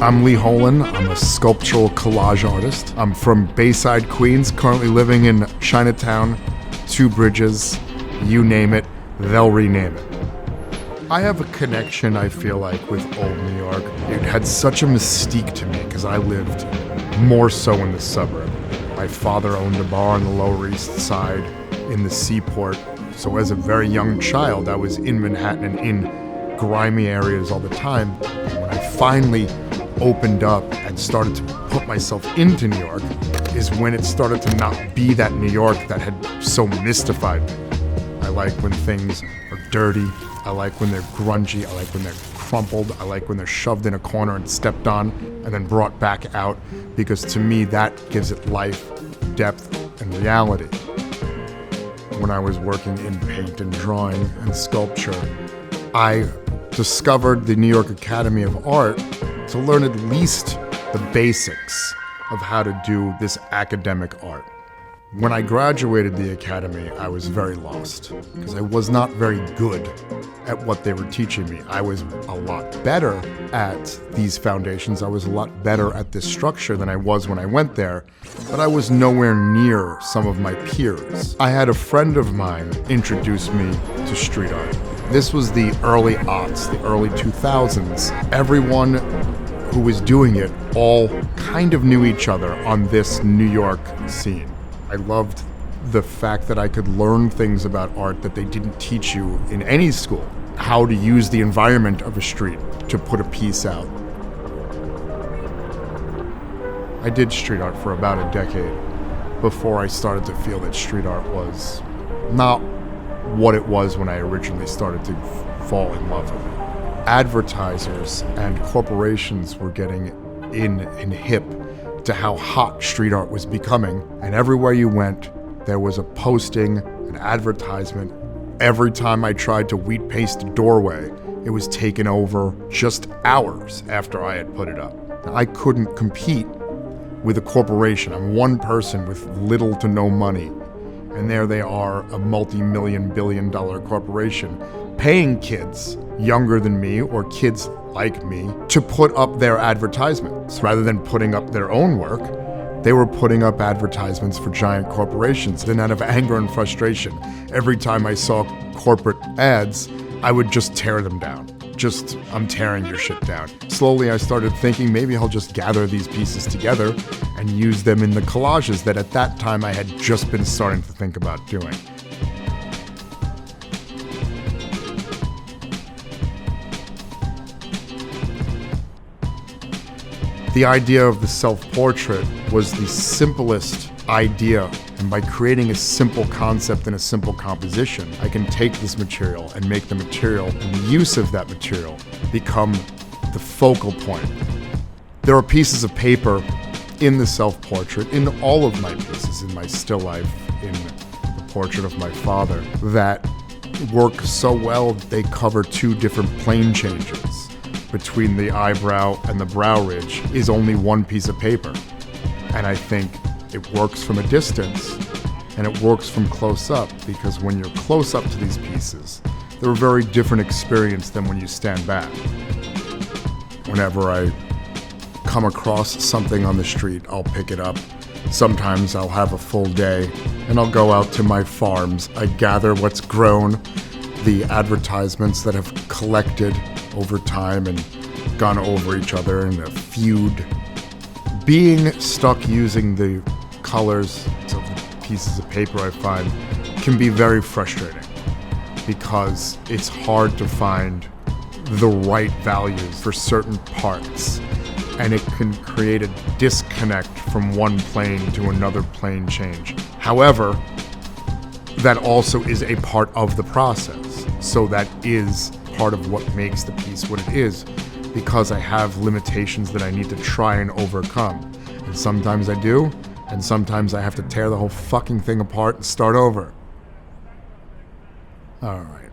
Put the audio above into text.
I'm Lee Holin. I'm a sculptural collage artist. I'm from Bayside, Queens, currently living in Chinatown, Two Bridges, you name it, they'll rename it. I have a connection, I feel like, with old New York. It had such a mystique to me because I lived more so in the suburb. My father owned a bar on the Lower East Side in the Seaport. So as a very young child, I was in Manhattan and in grimy areas all the time. When I finally opened up and started to put myself into New York is when it started to not be that New York that had so mystified me. I like when things are dirty. I like when they're grungy. I like when they're crumpled. I like when they're shoved in a corner and stepped on and then brought back out, because to me that gives it life, depth, and reality. When I was working in paint and drawing and sculpture, I discovered the New York Academy of Art to learn at least the basics of how to do this academic art. When I graduated the academy, I was very lost because I was not very good at what they were teaching me. I was a lot better at these foundations. I was a lot better at this structure than I was when I went there, but I was nowhere near some of my peers. I had a friend of mine introduce me to street art. This was the early aughts, the early 2000s. Everyone who was doing it all kind of knew each other on this New York scene. I loved the fact that I could learn things about art that they didn't teach you in any school. How to use the environment of a street to put a piece out. I did street art for about a decade before I started to feel that street art was not what it was when I originally started to fall in love with it. Advertisers and corporations were getting in and hip to how hot street art was becoming, and everywhere you went, there was a posting, an advertisement. Every time I tried to wheat paste a doorway, it was taken over just hours after I had put it up. I couldn't compete with a corporation. I'm one person with little to no money, and there they are, a multi-million, billion-dollar corporation, paying kids younger than me or kids like me to put up their advertisements. Rather than putting up their own work, they were putting up advertisements for giant corporations. Then out of anger and frustration, every time I saw corporate ads, I would just tear them down. I'm tearing your shit down. Slowly I started thinking maybe I'll just gather these pieces together and use them in the collages that at that time I had just been starting to think about doing. The idea of the self-portrait was the simplest idea, and by creating a simple concept and a simple composition, I can take this material and make the material and the use of that material become the focal point. There are pieces of paper in the self-portrait, in all of my pieces, in my still life, in the portrait of my father, that work so well that they cover two different plane changes. Between the eyebrow and the brow ridge is only one piece of paper. And I think it works from a distance and it works from close up, because when you're close up to these pieces, they're a very different experience than when you stand back. Whenever I come across something on the street, I'll pick it up. Sometimes I'll have a full day and I'll go out to my farms. I gather what's grown, the advertisements that have collected over time and gone over each other in a feud. Being stuck using the colors of the pieces of paper, I find, can be very frustrating because it's hard to find the right values for certain parts, and it can create a disconnect from one plane to another plane change. However, that also is a part of the process, so that is part of what makes the piece what it is, because I have limitations that I need to try and overcome. And sometimes I do, and sometimes I have to tear the whole fucking thing apart and start over. All right.